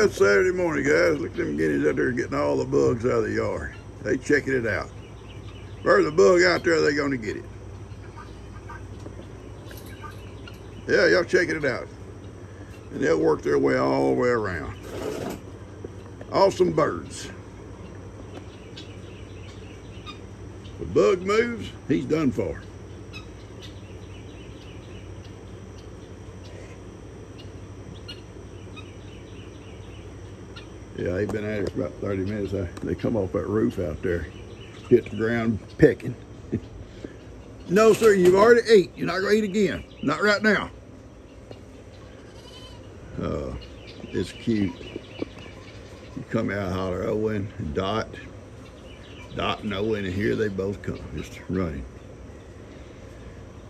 It's Saturday morning, guys. Look at them guineas out there getting all the bugs out of the yard. They checking it out. If there's a bug out there, they're going to get it. Yeah, y'all checking it out. And they'll work their way all the way around. Awesome birds. If a bug moves, he's done for. Yeah, they've been at it for about 30 minutes. They come off that roof out there, hit the ground pecking. No, sir, you've already ate. You're not going to eat again. Not right now. It's cute. You come out, holler, Owen, and Dot and Owen, and here they both come, just running.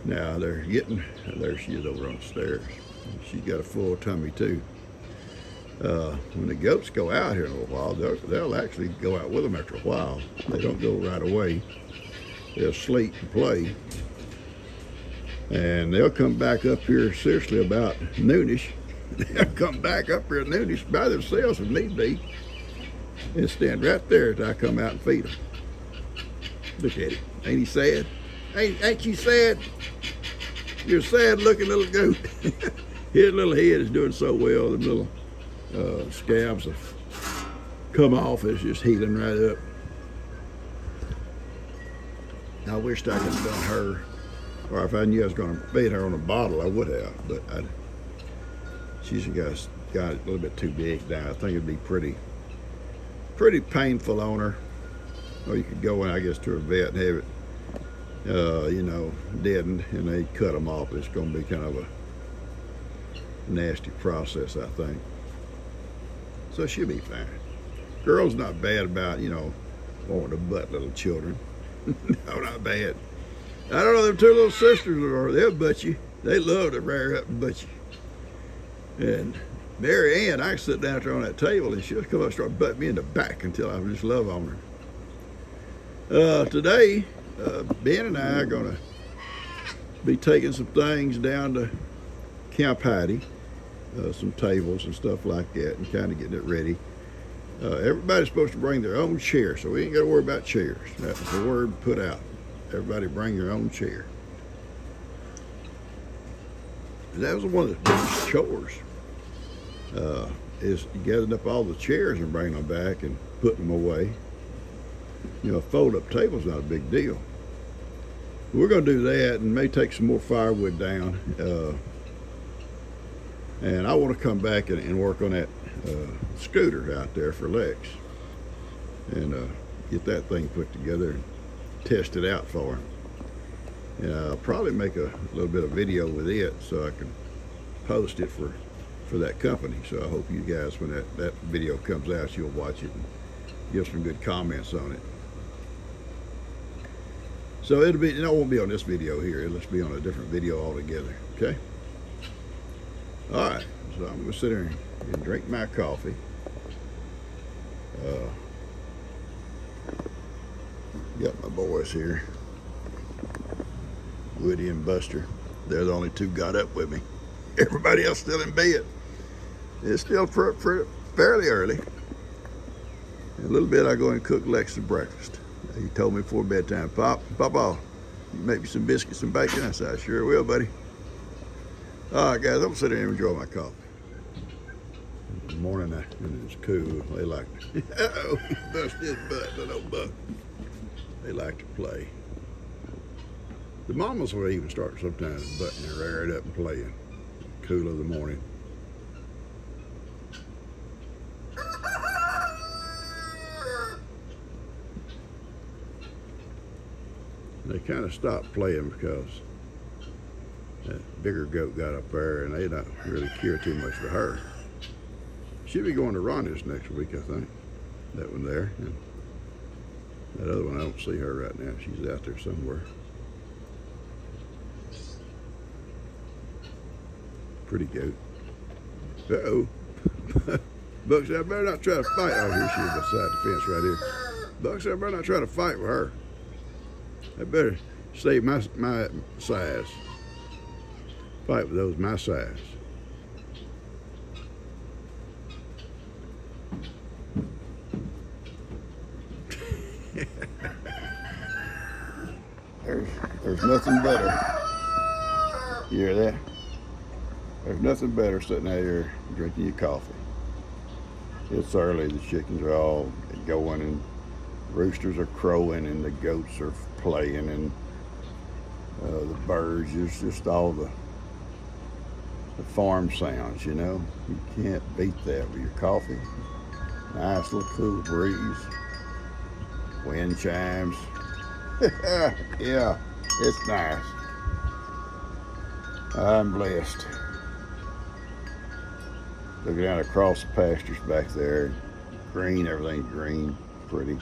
Now they're getting, there she is over on the stairs. She's got a full tummy too. When the goats go out here in a little while, they'll actually go out with them after a while. They don't go right away. They'll sleep and play. And they'll come back up here seriously about noonish. They'll come back up here at noonish by themselves if need be. And stand right there till I come out and feed them. Look at him. Ain't he sad? Ain't you sad? You're a sad looking little goat. His little head is doing so well. The little scabs have come off. It's just healing right up. I wished I could have done her, or if I knew I was going to feed her on a bottle, I would have, but she's got it a little bit too big now. I think it'd be pretty painful on her. Or you could go in, I guess, to a vet and have it, you know, deadened, and they cut them off. It's going to be kind of a nasty process, I think. So she'll be fine. Girl's not bad about, you know, wanting to butt little children. No, not bad. I don't know, them two little sisters are, they'll butt you. They love to rear up and butt you. And Mary Ann, I can sit down there on that table and she'll come up and start butting me in the back until I just love on her. Today, Ben and I are going to be taking some things down to Camp Hattie, some tables and stuff like that, and kind of getting it ready. Everybody's supposed to bring their own chair, so we ain't got to worry about chairs. That was the word put out. Everybody bring your own chair. And that was one of the biggest chores, is gathering up all the chairs and bringing them back and putting them away. You know, a fold-up table's not a big deal. We're going to do that and may take some more firewood down. And I want to come back and work on that scooter out there for Lex and get that thing put together and test it out for him. And I'll probably make a little bit of video with it so I can post it for that company. So I hope you guys, when that video comes out, you'll watch it and give some good comments on it. So it won't be on this video here. It'll just be on a different video altogether. Okay. All right. So I'm gonna sit here and drink my coffee. Got my boys here, Woody and Buster. They're the only two got up with me. Everybody else still in bed. It's still fairly early. In a little bit, I go and cook Lex some breakfast. He told me before bedtime, Papa, make me some biscuits and bacon. I said, I sure will, buddy. All right, guys, I'm gonna sit there and enjoy my coffee. In the morning, and it's cool. They like, uh-oh, he busted his butt, little buck. They like to play. The mamas will even start sometimes butting their rearing up and playing. Cool of the morning. They kind of stopped playing because that bigger goat got up there and they don't really care too much for her. She'll be going to Ronda's next week, I think. That one there. And that other one, I don't see her right now. She's out there somewhere. Pretty goat. Uh-oh. Buck said, I better not try to fight. Oh, here she is beside the fence right here. Buck said, I better not try to fight with her. I better stay my size. Fight with those my size. nothing better. You hear that? There's nothing better sitting out here drinking your coffee. It's early, the chickens are all going and roosters are crowing and the goats are playing and the birds, it's just all the farm sounds, you know. You can't beat that with your coffee. Nice little cool breeze, wind chimes. Yeah, it's nice. I'm blessed. Looking out across the pastures back there, green, everything's green, pretty.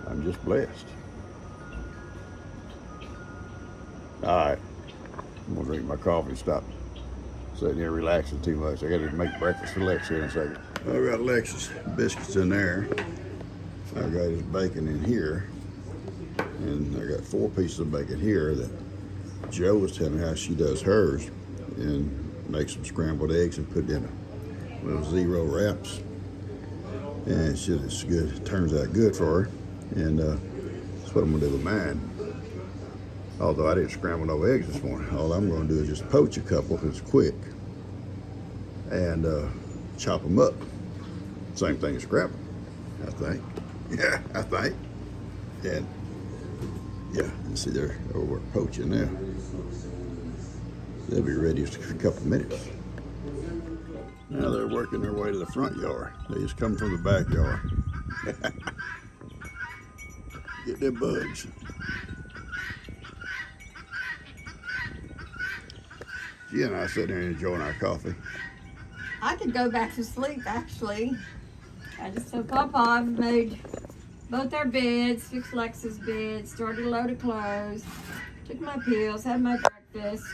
I'm just blessed. All right, I'm gonna drink my coffee and stop sitting here relaxing too much. I gotta make breakfast for Lex here in a second. I've got Lex's biscuits in there. I've got his bacon in here. And I got 4 pieces of bacon here that Joe was telling me how she does hers, and makes some scrambled eggs and put in a little zero wraps. And it's good. It turns out good for her. And that's what I'm gonna do with mine. Although I didn't scramble no eggs this morning. All I'm gonna do is just poach a couple because it's quick. And chop them up. Same thing as scramble, I think. Yeah, I think. And yeah, you see they're over poaching now. They'll be ready in a couple of minutes. Now they're working their way to the front yard. They just come from the backyard. Get them bugs. She and I sitting there enjoying our coffee. I could go back to sleep, actually. I just told Papa I've made both our beds, fixed Lex's bed, started a load of clothes, took my pills, had my breakfast.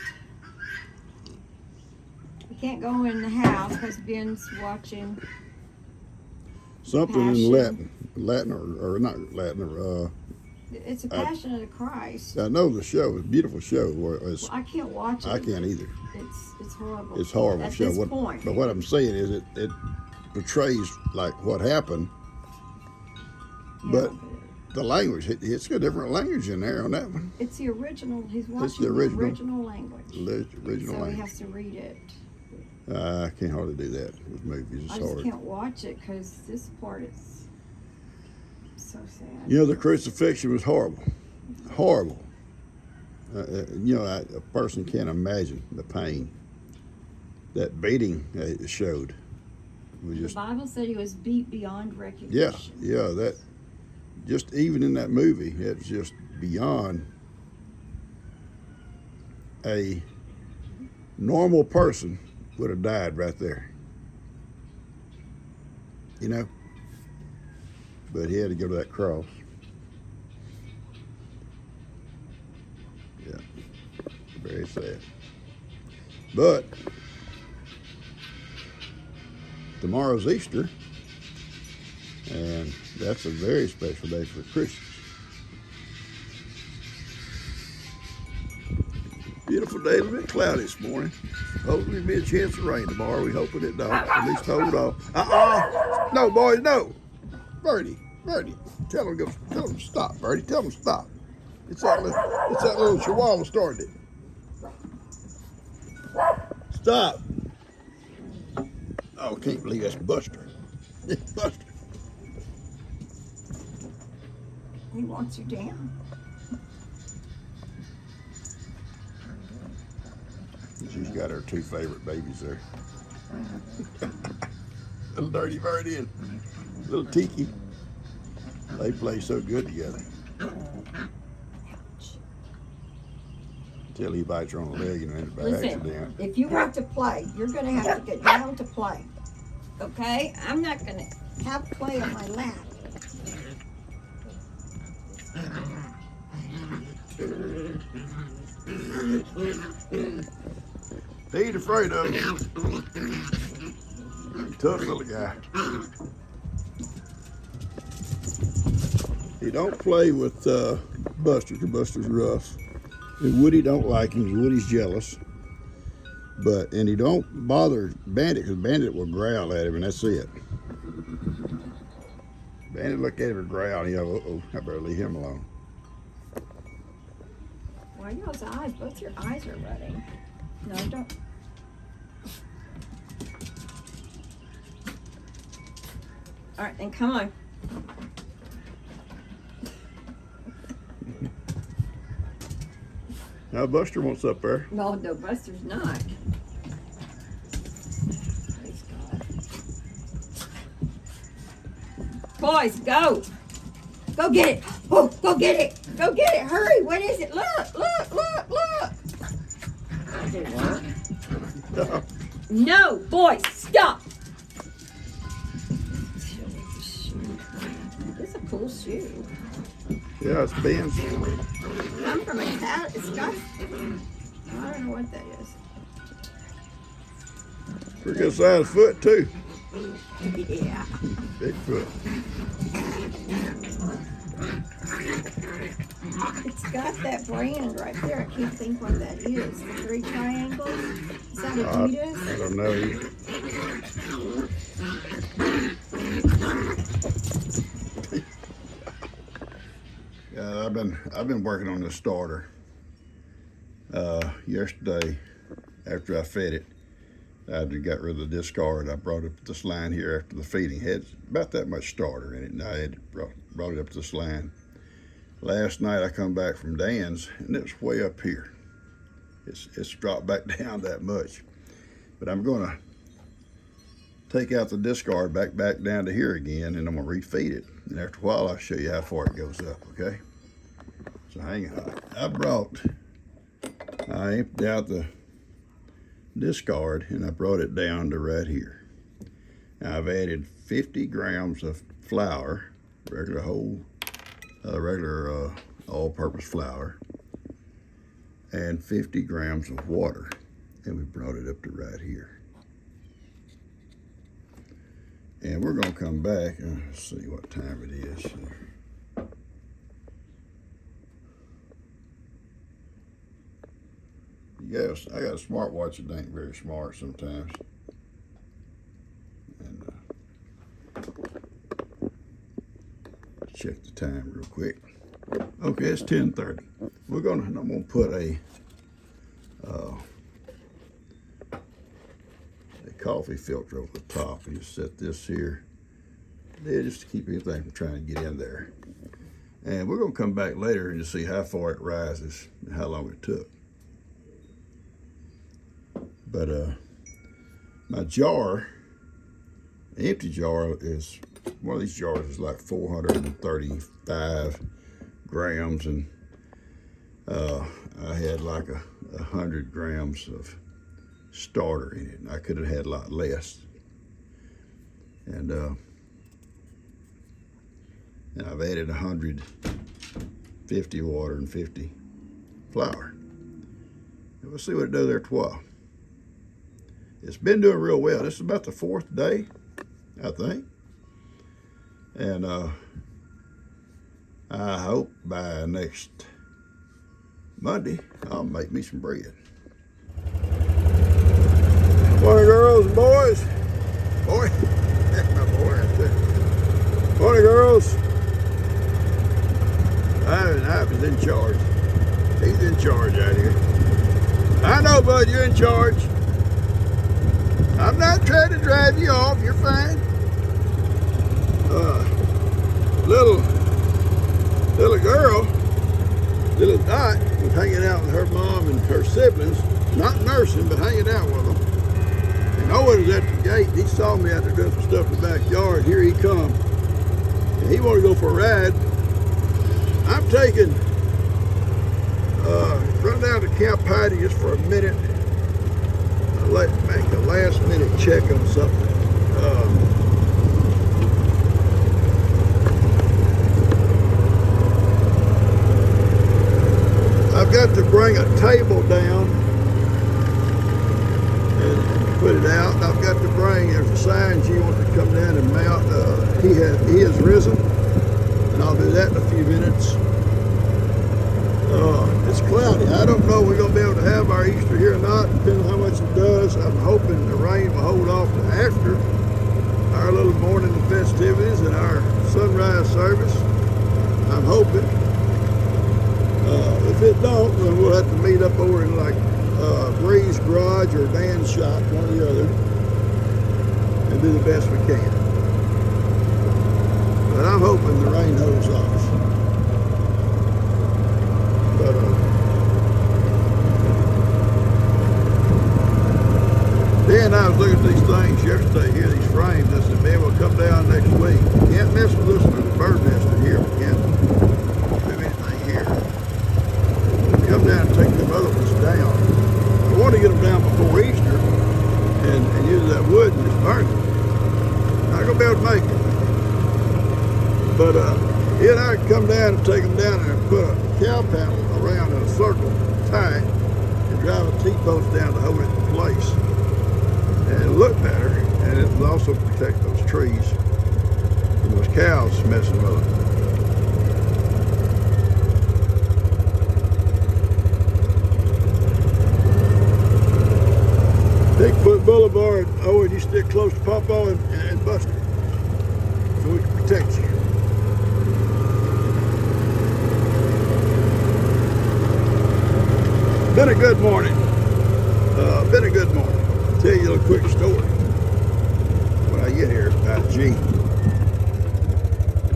We can't go in the house because Ben's watching something Passion. in Latin or not Latin or it's a Passion of the Christ. I know the show. It's a beautiful show. Well, I can't watch it. I can't either. It's horrible. It's a horrible At show. this point. But what I'm saying is it portrays like what happened, but the language, it's got a different language in there on that one. It's the original. He's watching the the original language. Original so language. he has to read it. I can't hardly do that with movies. It's I just hard. can't watch it because this part is so sad. You know, the crucifixion was horrible. Horrible. You know, a person can't imagine the pain. That beating it showed. Was just, the Bible said he was beat beyond recognition. yeah, that just even in that movie, it's just beyond a normal person would have died right there. You know? But he had to go to that cross. Yeah. Very sad. But tomorrow's Easter, and that's a very special day for Christians. Beautiful day, a little bit cloudy this morning. Hopefully there'll be a chance of rain tomorrow. We hoping it don't. At least hold off. No, boys, no. Birdie, tell them to stop, Birdie. Tell them to stop. It's that little chihuahua started it. Stop. Oh, can't believe that's Buster. Buster. He wants you down. She's got her 2 favorite babies there. Little Dirty Birdie and little Tiki. They play so good together. Until he bites her on the leg and then by accident. Listen, if you want to play, you're going to have to get down to play. Okay? I'm not going to have play on my lap. He ain't afraid of him. Tough little guy. He don't play with Buster, because Buster's rough. And Woody don't like him, because Woody's jealous. And he don't bother Bandit, because Bandit will growl at him, and that's it. Bandit looked at him growl. He go, uh-oh, I better leave him alone. Why y'all's eyes? Both your eyes are running. No, don't. All right, then come on. Now Buster wants up there. No, no, Buster's not. Praise God. Boys, go. Go get it. Oh, go get it. Go get it. Hurry. What is it? Look, look, look, look. Does it work? No, boys, stop. This is a cool shoe. Yeah, it's Ben's. I'm from Italian. It's got, I don't know what that is. Pretty good sized foot too. Yeah. Big foot. It's got that brand right there. I can't think what that is. The 3 triangles. Is that Adidas? I don't know. Yeah, I've been working on this starter. Yesterday, after I fed it, I got rid of the discard. I brought it up this line here after the feeding. It had about that much starter in it, and I had brought it up to this line. Last night I come back from Dan's, and it's way up here. It's dropped back down that much. But I'm gonna take out the discard back down to here again, and I'm gonna refeed it. And after a while, I'll show you how far it goes up, okay? So hang on. I emptied out the discard, and I brought it down to right here. Now I've added 50 grams of flour, regular all-purpose flour, and 50 grams of water, and we brought it up to right here. And we're gonna come back and see what time it is. Yes, I got a smartwatch that ain't very smart sometimes. And check the time real quick. Okay, it's 10:30. I'm gonna put a coffee filter over the top. You set this here, yeah, just to keep anything from trying to get in there. And we're gonna come back later and just see how far it rises and how long it took. But my jar, the empty jar, is one of these jars is like 435 grams, and I had like 100 grams of starter in it, and I could have had a lot less. And I've added 150 water and 50 flour. And we'll see what it does there tomorrow. It's been doing real well. This is about the 4th day, I think. And I hope by next Monday I'll make me some bread. Morning, girls and boys. Boy, that's my boy right there. Morning, girls. Ivan's in charge. He's in charge out here. I know, bud, you're in charge. I'm not trying to drive you off. You're fine. Little girl, little Dot, was hanging out with her mom and her siblings, not nursing, but hanging out with them. And Owen was at the gate. He saw me out there doing some stuff in the backyard. Here he come. And he wanted to go for a ride. I'm taking, run down to Camp Heidi just for a minute. I'd like to make a last minute check on something. I've got to bring a table down and put it out. I've got to bring, there's a sign she wants to come down and mount. He has risen, and I'll do that in a few minutes. It's cloudy. I don't know if we're going to be able to have our Easter here or not, depending on how much it does. I'm hoping the rain will hold off to after our little morning festivities and our sunrise service. I'm hoping. If it don't, then we'll have to meet up over in like Bree's garage or Dan's shop, one or the other, and do the best we can. But I'm hoping the rain holds off. But then I was looking at these things yesterday here, these frames. I said, man, we'll come down next week. Can't mess with this bird nest in here. We can't do anything here. Come down and take them other ones down. I want to get them down before Easter and use that wood and just burn it. Not going to be able to make it. But he and I can come down and take them down and put a cow panel around in a circle, tie it, and drive a T-post down to hold it in place. And it'll look better, and it'll also protect those trees from those cows messing with them. Bigfoot Boulevard. Oh, and you stick close to Pawpaw and Buster, so we can protect you. Been a good morning. Been a good morning. I'll tell you a little quick story. When I get here about G,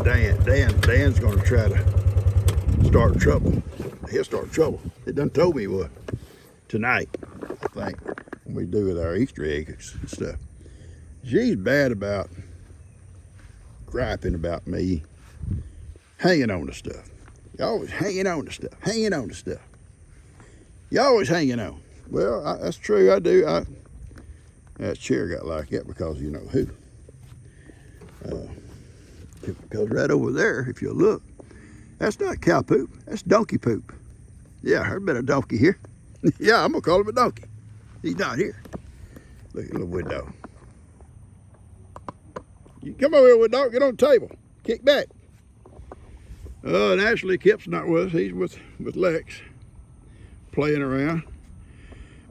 Dan's going to try to start trouble. He'll start trouble. He done told me he would tonight, I think. We do with our Easter eggs and stuff. She's bad about griping about me hanging on to stuff. You always hanging on to stuff, hanging on to stuff. You always hanging on. Well, that's true, I do. That chair got like that because you know who. Because right over there, if you look, that's not cow poop, that's donkey poop. Yeah, there's been a donkey here. Yeah, I'm gonna call him a donkey. He's not here. Look at the little wood dog. You come over here, wood dog. Get on the table. Kick back. Naturally, Kip's not with us. He's with Lex, playing around.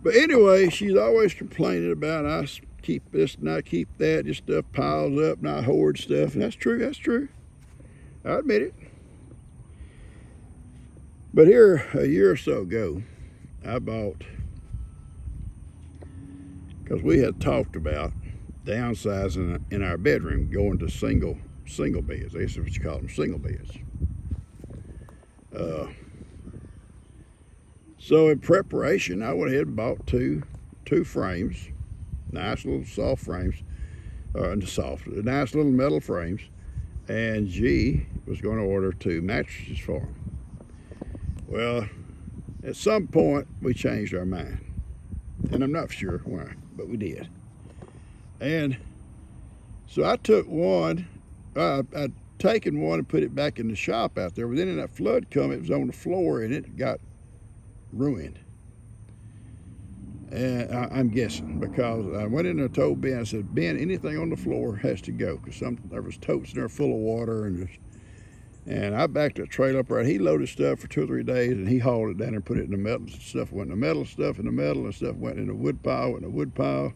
But anyway, she's always complaining about I keep this and I keep that. This stuff piles up and I hoard stuff. And that's true. That's true. I admit it. But here, a year or so ago, I bought, because we had talked about downsizing in our bedroom, going to single beds. I guess that's what you call them, single beds. So in preparation, I went ahead and bought two frames, nice little soft frames, nice little metal frames, and G was going to order 2 mattresses for them. Well, at some point we changed our mind, and I'm not sure why, but we did. And so I took one, I'd taken one and put it back in the shop out there, but then in that flood come, it was on the floor and it got ruined. And I'm guessing, because I went in there and told Ben, I said, Ben, anything on the floor has to go, because there was totes in there full of water, and I backed the trailer up right. He loaded stuff for 2 or 3 days, and he hauled it down and put it in the metal. Stuff went in the metal, stuff in the metal, and stuff went in the wood pile,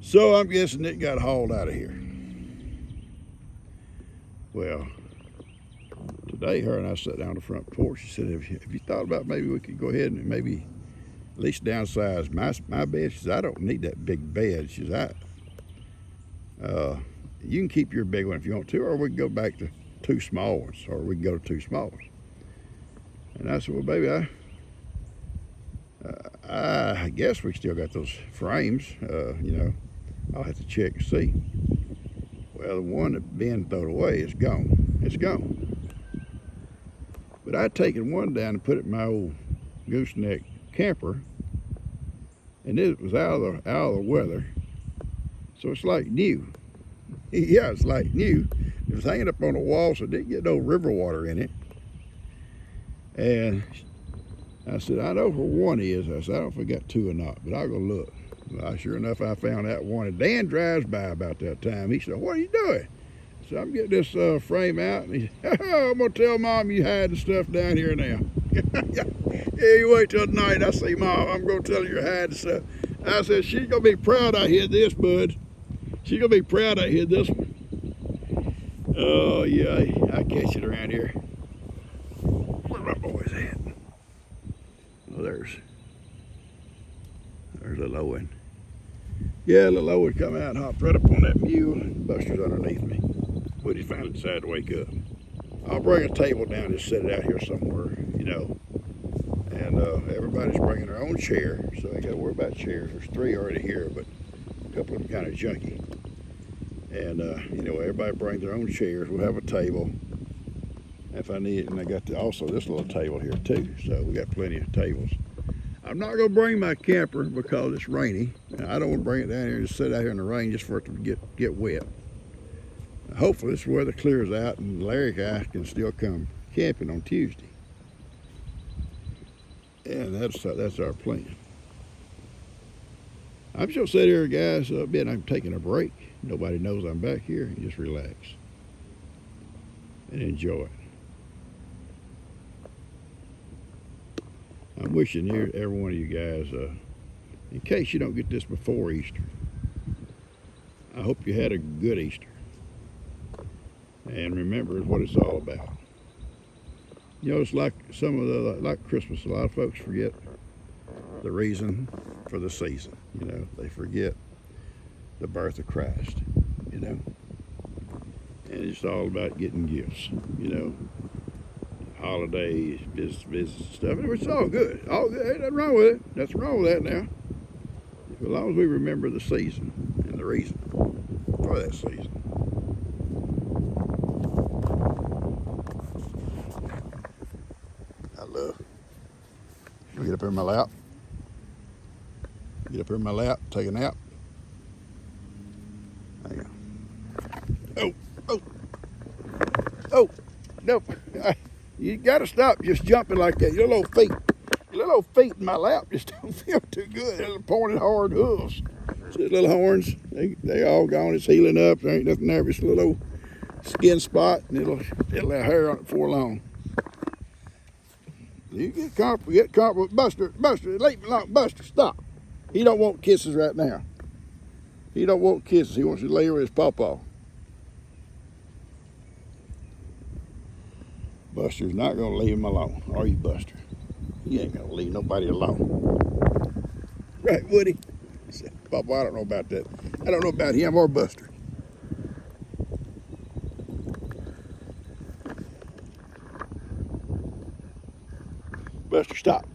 So I'm guessing it got hauled out of here. Well, today her and I sat down on the front porch. She said, have you thought about maybe we could go ahead and maybe at least downsize my bed? She said, I don't need that big bed. She said, you can keep your big one if you want to, or we can go back to 2 small ones, or we can go to 2 small ones. And I said, well, baby, I guess we still got those frames. I'll have to check and see. Well, the one that Ben threw away is gone. It's gone. But I'd taken one down and put it in my old gooseneck camper, and it was out of the weather, so it's like new. Yeah, it's like new. It was hanging up on the wall, so it didn't get no river water in it. And I said, I know where one is. I said, I don't know if we got 2 or not, but I'll go look. Well, sure enough, I found that one. And Dan drives by about that time. He said, what are you doing? So I'm getting this frame out, and he said, I'm going to tell Mom you hiding stuff down here now. Yeah, you wait till tonight. I say, Mom, I'm going to tell her you're hiding stuff. I said, she's going to be proud I hid this, bud. She's gonna be proud I hid this one. Oh yeah, I catch it around here. Where my boys at? Oh, there's little Owen. Yeah, little Owen come out and hopped right up on that mule. Buster's underneath me. Woody finally decided to wake up. I'll bring a table down and just set it out here somewhere, you know. And everybody's bringing their own chair, so I ain't got to worry about chairs. There's 3 already here, but a couple of them kind of junky. And everybody brings their own chairs. We'll have a table if I need it. And I got also this little table here too, so we got plenty of tables. I'm not going to bring my camper because it's rainy. I don't want to bring it down here and just sit out here in the rain just for it to get wet. Hopefully this weather clears out and Larry guy can still come camping on Tuesday. And that's our plan. I'm just sitting here, guys, I'm taking a break. Nobody knows I'm back here, and just relax and enjoy it. I'm wishing every one of you guys, in case you don't get this before Easter, I hope you had a good Easter. And remember what it's all about. You know, it's like like Christmas. A lot of folks forget the reason for the season. You know, they forget the birth of Christ. You know, and it's all about getting gifts. You know, holidays, business stuff. It's all good. All good. Ain't nothing wrong with it. Nothing wrong with that now. As long as we remember the season and the reason for that season. Get up here in my lap. Get up here in my lap, take a nap. Hang on. Oh, no. You gotta stop just jumping like that. Your little feet in my lap just don't feel too good. They're pointed hard hooves. See the little horns? They all gone. It's healing up. There ain't nothing there. Just a little skin spot, and it'll have hair on it before long. You get comfortable. Buster, leave me alone. Buster, stop. He don't want kisses right now. He don't want kisses. He wants to lay with his pawpaw. Buster's not going to leave him alone. Are you, Buster? He ain't going to leave nobody alone. Right, Woody? Pawpaw, I don't know about that. I don't know about him or Buster. Buster, stop.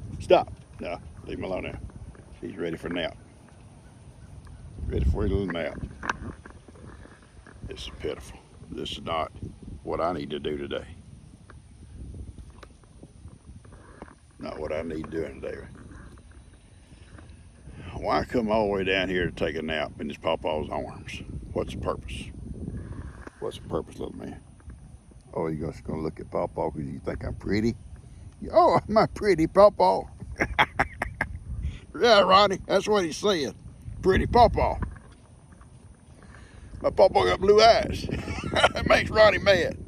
No, leave him alone now. He's ready for a nap. Ready for a little nap. This is pitiful. This is not what I need to do today. Not what I need doing today. Why come all the way down here to take a nap in his pawpaw's arms? What's the purpose? What's the purpose, little man? Oh, you're just gonna look at pawpaw because you think I'm pretty? Oh, my pretty pawpaw. Yeah, Ronnie, that's what he said. Pretty pawpaw. My pawpaw got blue eyes. That makes Ronnie mad.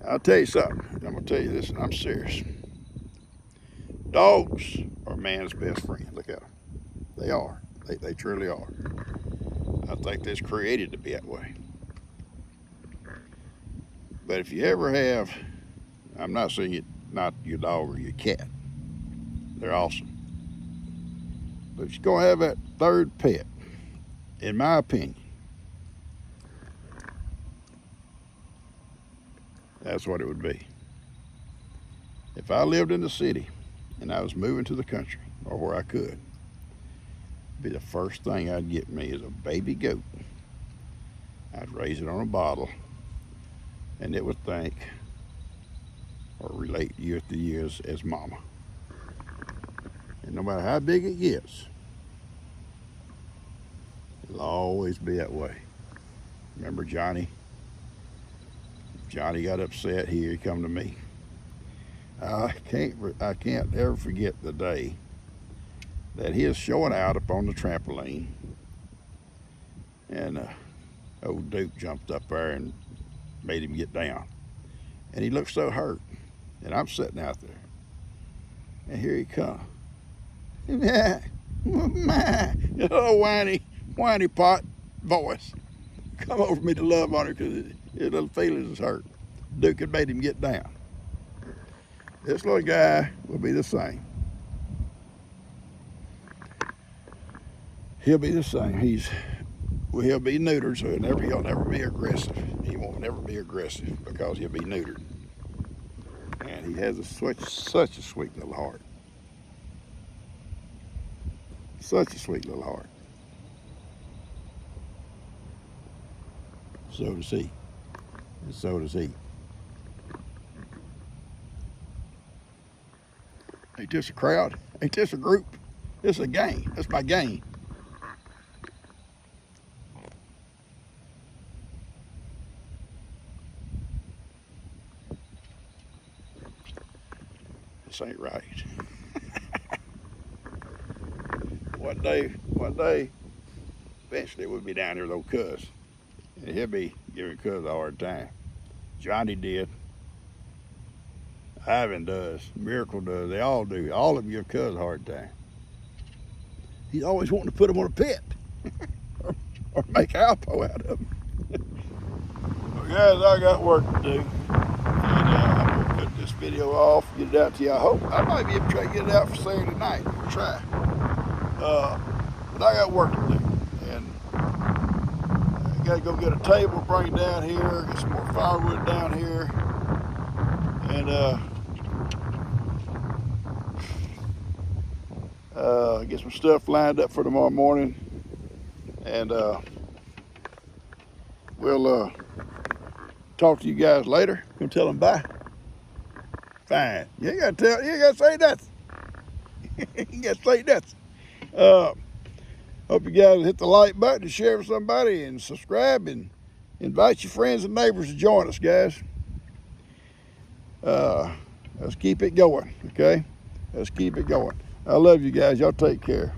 I'll tell you something. I'm going to tell you this, and I'm serious. Dogs are man's best friend. Look at them. They are. They truly are. I think they're created to be that way. But if you ever have, I'm not saying it, not your dog or your cat. They're awesome. But you're going to have that third pet, in my opinion. That's what it would be. If I lived in the city and I was moving to the country, or where I could, be the first thing I'd get me is a baby goat. I'd raise it on a bottle, and it would think or relate year to year as mama. And no matter how big it gets, it'll always be that way. Remember Johnny? Johnny got upset. Here he come to me. I can't ever forget the day that he is showing out up on the trampoline, and old Duke jumped up there and made him get down. And he looked so hurt. And I'm sitting out there. And here he comes. Yeah, you little whiny pot voice. Come over me to love on her because his little feelings is hurt. Duke had made him get down. This little guy will be the same. He'll be the same. He'll be neutered, so he'll never be aggressive. He won't never be aggressive because he'll be neutered. And he has such a sweet little heart. Such a sweet little heart. So does he. And so does he. Ain't this a crowd? Ain't this a group? This is a gang. That's my gang. This ain't right. One day, eventually we'll be down here with old Cuz. And he'll be giving Cuz a hard time. Johnny did. Ivan does. Miracle does. They all do. All of them give Cuz a hard time. He's always wanting to put him on a pet. or make Alpo out of him. Well, guys, I got work to do. And I'm going to cut this video off, get it out to you. I might be able to try to get it out for Saturday night. We'll try. But I got work to do. And I got to go get a table, bring it down here, get some more firewood down here. And get some stuff lined up for tomorrow morning. And we'll talk to you guys later. Gonna tell them bye. Fine. You ain't gotta say nothing. You gotta say nothing. Hope you guys hit the like button and share with somebody and subscribe and invite your friends and neighbors to join us, guys. Let's keep it going, okay? Let's keep it going. I love you guys. Y'all take care.